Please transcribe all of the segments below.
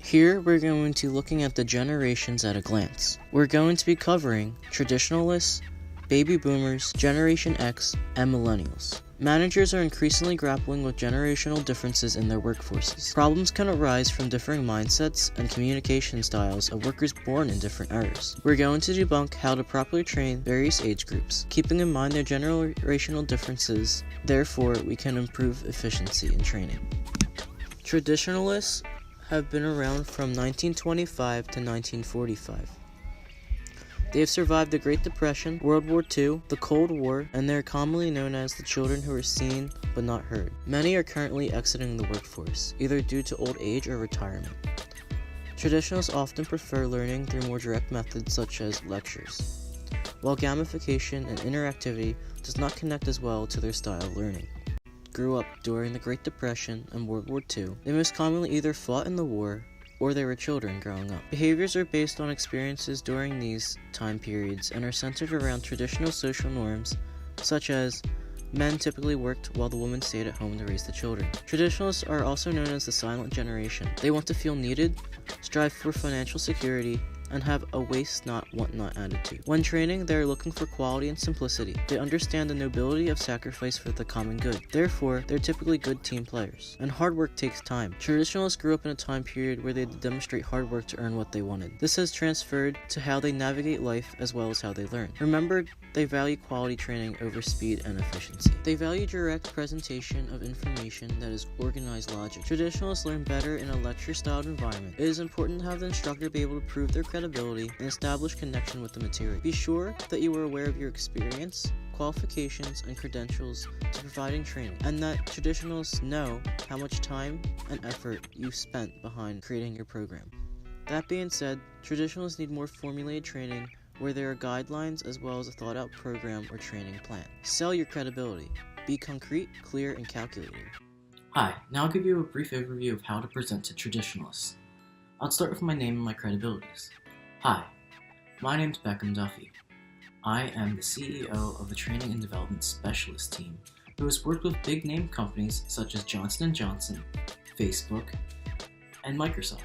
Here we're going to be looking at the generations at a glance. We're going to be covering traditionalists, baby boomers, Generation X, and millennials. Managers are increasingly grappling with generational differences in their workforces. Problems can arise from differing mindsets and communication styles of workers born in different eras. We're going to debunk how to properly train various age groups, keeping in mind their generational differences. Therefore, we can improve efficiency in training. Traditionalists have been around from 1925 to 1945. They have survived the Great Depression, World War II, the Cold War, and they are commonly known as the children who are seen but not heard. Many are currently exiting the workforce, either due to old age or retirement. Traditionalists often prefer learning through more direct methods such as lectures, while gamification and interactivity does not connect as well to their style of learning. Grew up during the Great Depression and World War II, they most commonly either fought in the war or they were children growing up. Behaviors are based on experiences during these time periods and are centered around traditional social norms, such as men typically worked while the women stayed at home to raise the children. Traditionalists are also known as the silent generation. They want to feel needed, strive for financial security, and have a waste not, want not attitude. When training, they are looking for quality and simplicity. They understand the nobility of sacrifice for the common good. Therefore, they're typically good team players. And hard work takes time. Traditionalists grew up in a time period where they had to demonstrate hard work to earn what they wanted. This has transferred to how they navigate life as well as how they learn. Remember, they value quality training over speed and efficiency. They value direct presentation of information that is organized logic. Traditionalists learn better in a lecture-styled environment. It is important to have the instructor be able to prove their credibility and establish connection with the material. Be sure that you are aware of your experience, qualifications, and credentials to providing training, and that traditionalists know how much time and effort you've spent behind creating your program. That being said, traditionalists need more formulated training where there are guidelines as well as a thought-out program or training plan. Sell your credibility. Be concrete, clear, and calculated. Hi, now I'll give you a brief overview of how to present to traditionalists. I'll start with my name and my credibilities. Hi, my name's Beckham Duffy. I am the CEO of the Training and Development Specialist team who has worked with big name companies such as Johnson & Johnson, Facebook, and Microsoft.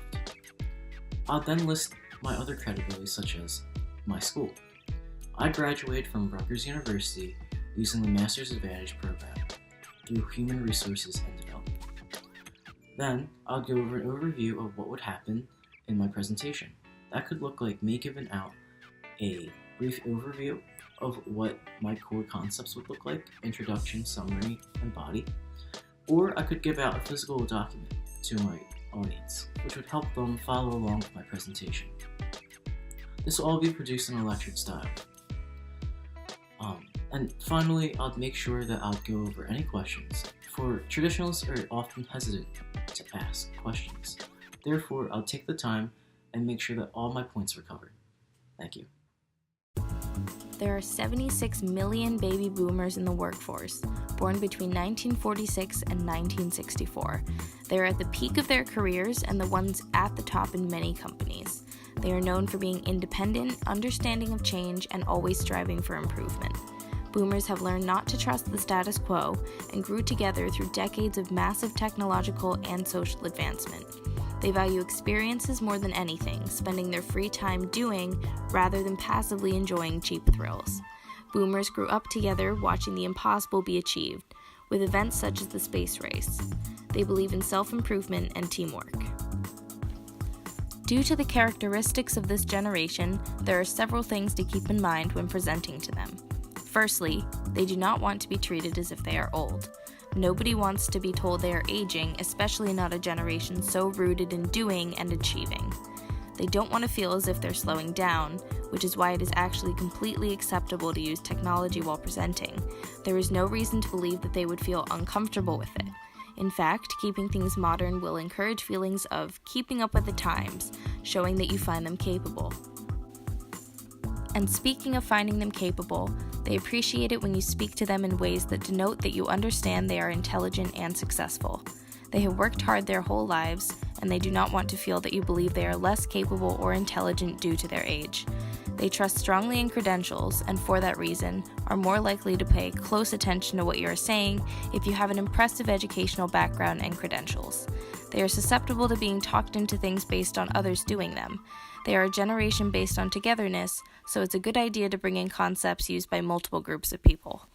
I'll then list my other credibilities such as my school. I graduated from Rutgers University using the Master's Advantage program through Human Resources and Development. Then, I'll go over an overview of what would happen in my presentation. That could look like me giving out a brief overview of what my core concepts would look like, introduction, summary, and body, or I could give out a physical document to my audience, which would help them follow along with my presentation. This will all be produced in a lectured style. And finally, I'll make sure that I'll go over any questions, for traditionalists are often hesitant to ask questions. Therefore, I'll take the time and make sure that all my points are covered. Thank you. There are 76 million baby boomers in the workforce, born between 1946 and 1964. They are at the peak of their careers and the ones at the top in many companies. They are known for being independent, understanding of change, and always striving for improvement. Boomers have learned not to trust the status quo and grew together through decades of massive technological and social advancement. They value experiences more than anything, spending their free time doing rather than passively enjoying cheap thrills. Boomers grew up together watching the impossible be achieved, with events such as the space race. They believe in self-improvement and teamwork. Due to the characteristics of this generation, there are several things to keep in mind when presenting to them. Firstly, they do not want to be treated as if they are old. Nobody wants to be told they are aging, especially not a generation so rooted in doing and achieving. They don't want to feel as if they're slowing down, which is why it is actually completely acceptable to use technology while presenting. There is no reason to believe that they would feel uncomfortable with it. In fact, keeping things modern will encourage feelings of keeping up with the times, showing that you find them capable. And speaking of finding them capable, they appreciate it when you speak to them in ways that denote that you understand they are intelligent and successful. They have worked hard their whole lives, and they do not want to feel that you believe they are less capable or intelligent due to their age. They trust strongly in credentials and for that reason are more likely to pay close attention to what you are saying if you have an impressive educational background and credentials. They are susceptible to being talked into things based on others doing them. They are a generation based on togetherness, so it's a good idea to bring in concepts used by multiple groups of people.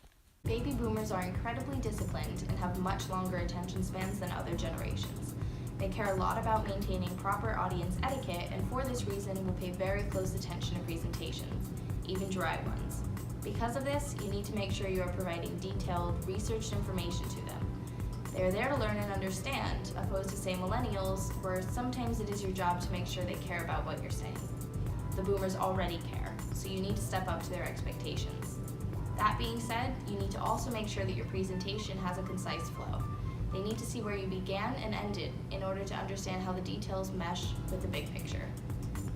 Baby boomers are incredibly disciplined and have much longer attention spans than other generations. They care a lot about maintaining proper audience etiquette, and for this reason will pay very close attention to presentations, even dry ones. Because of this, you need to make sure you are providing detailed, researched information to them. They are there to learn and understand, opposed to, say, millennials, where sometimes it is your job to make sure they care about what you're saying. The boomers already care, so you need to step up to their expectations. That being said, you need to also make sure that your presentation has a concise flow. They need to see where you began and ended in order to understand how the details mesh with the big picture.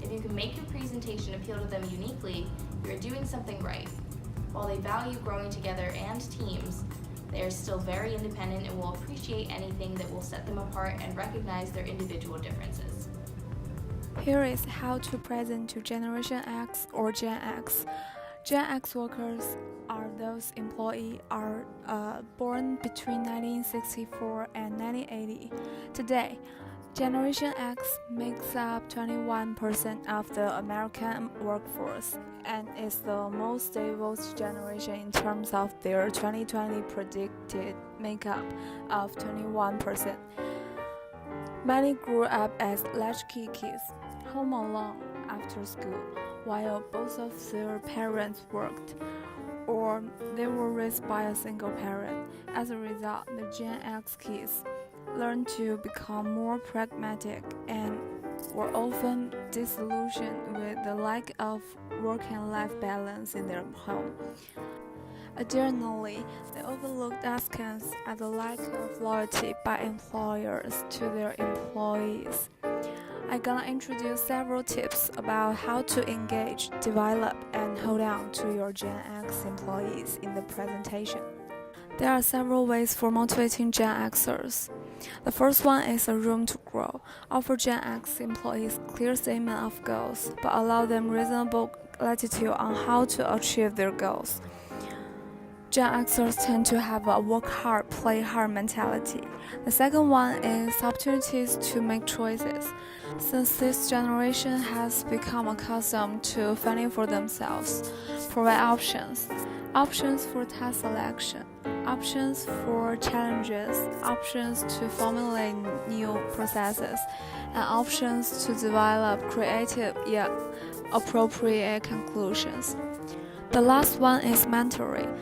If you can make your presentation appeal to them uniquely, you are doing something right. While they value growing together and teams, they are still very independent and will appreciate anything that will set them apart and recognize their individual differences. Here is how to present to Generation X or Gen X. Gen X workers are those employees born between 1964 and 1980. Today, Generation X makes up 21% of the American workforce and is the most stable generation in terms of their 2020 predicted makeup of 21%. Many grew up as latchkey kids, home alone after school, while both of their parents worked, or they were raised by a single parent. As a result, the Gen X kids learned to become more pragmatic and were often disillusioned with the lack of work and life balance in their home. Additionally, they overlooked askance at the lack of loyalty by employers to their employees. I'm gonna introduce several tips about how to engage, develop, and hold on to your Gen X employees in the presentation. There are several ways for motivating Gen Xers. The first one is a room to grow. Offer Gen X employees clear statement of goals, but allow them reasonable latitude on how to achieve their goals. Gen Xers tend to have a work hard, play hard mentality. The second one is opportunities to make choices. Since this generation has become accustomed to fending for themselves, provide options. Options for task selection, options for challenges, options to formulate new processes, and options to develop creative yet appropriate conclusions. The last one is mentoring.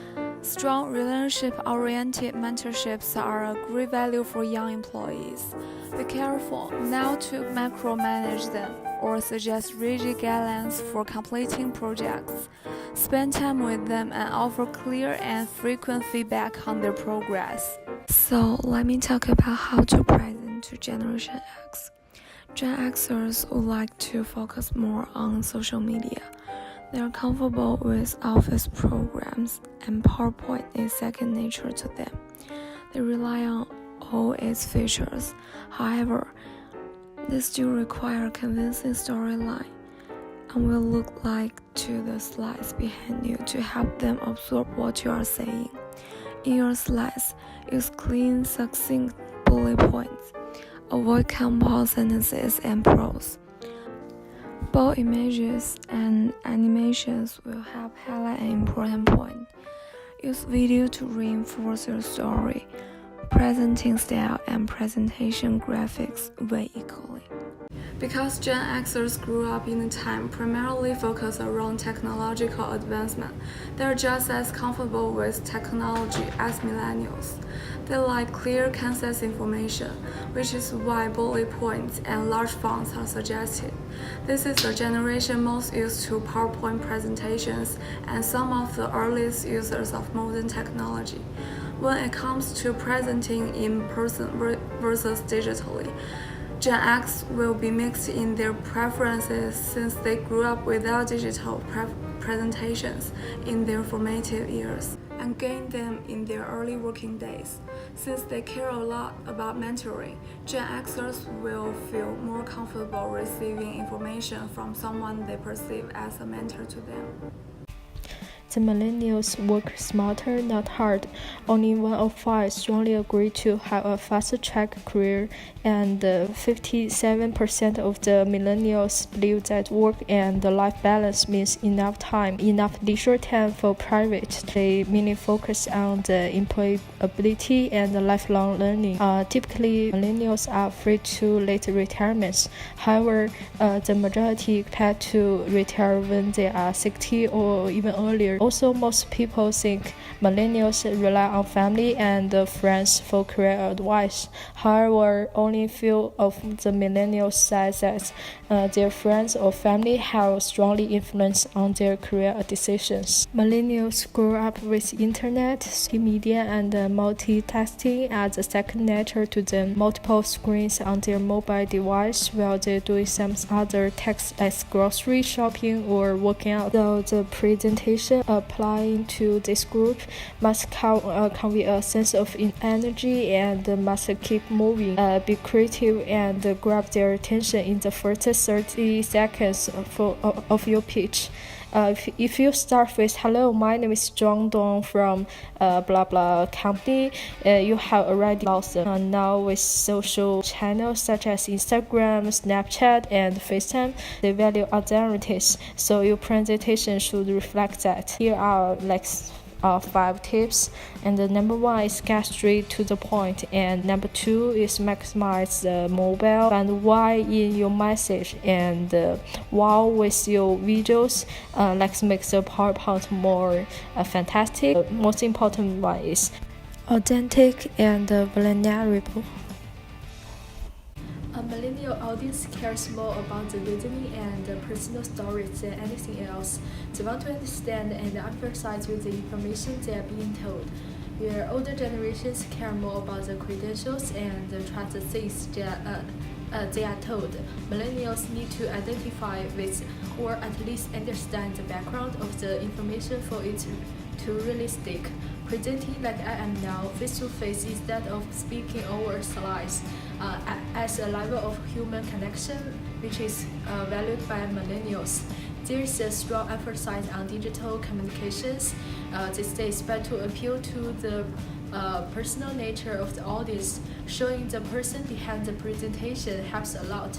Strong relationship-oriented mentorships are a great value for young employees. Be careful not to micromanage them or suggest rigid guidelines for completing projects. Spend time with them and offer clear and frequent feedback on their progress. So let me talk about how to present to Generation X. Gen Xers would like to focus more on social media. They are comfortable with office programs, and PowerPoint is second nature to them. They rely on all its features. However, they still require a convincing storyline and will look like to the slides behind you to help them absorb what you are saying. In your slides, use clean, succinct bullet points. Avoid compound sentences and prose. Bold images and animations will help highlight an important point. Use video to reinforce your story. Presenting style and presentation graphics weigh equally. Because Gen Xers grew up in a time primarily focused around technological advancement, they're just as comfortable with technology as millennials. They like clear, concise information, which is why bullet points and large fonts are suggested. This is the generation most used to PowerPoint presentations and some of the earliest users of modern technology. When it comes to presenting in person versus digitally, Gen X will be mixed in their preferences since they grew up without digital presentations in their formative years and gained them in their early working days. Since they care a lot about mentoring, Gen Xers will feel more comfortable receiving information from someone they perceive as a mentor to them. The millennials work smarter, not hard. Only 1 of 5 strongly agree to have a fast-track career, and 57% of the millennials believe that work and life balance means enough time, enough leisure time for private. They mainly focus on the employability and lifelong learning. Typically, millennials are free to late retirements. However, the majority plan to retire when they are 60 or even earlier. Also, most people think millennials rely on family and friends for career advice. However, only few of the millennials say that their friends or family have strongly influence on their career decisions. Millennials grow up with internet, social media, and multitasking as a second nature to them. Multiple screens on their mobile device while they're doing some other tasks like grocery shopping or working out. So the presentation applying to this group must convey a sense of energy and must keep moving, be creative, and grab their attention in the first 30 seconds of your pitch. If you start with "Hello, my name is Zhang Dong from blah blah company," you have already lost them. Now with social channels such as Instagram, Snapchat, and FaceTime, they value authorities, so your presentation should reflect that. Here are 5 tips, and the number 1 is get straight to the point, and number 2 is maximize the mobile and why in your message, and wow with your videos. Let's make the PowerPoint more fantastic. The most important one is authentic and vulnerable. A millennial audience cares more about the reasoning and the personal stories than anything else. They want to understand and emphasize with the information they are being told. Where older generations care more about the credentials and trust the things they are told. Millennials need to identify with or at least understand the background of the information for it to really stick. Presenting like I am now, face-to-face instead of speaking over slides, as a level of human connection, which is valued by millennials. There is a strong emphasis on digital communications these days, but to appeal to the personal nature of the audience, showing the person behind the presentation helps a lot.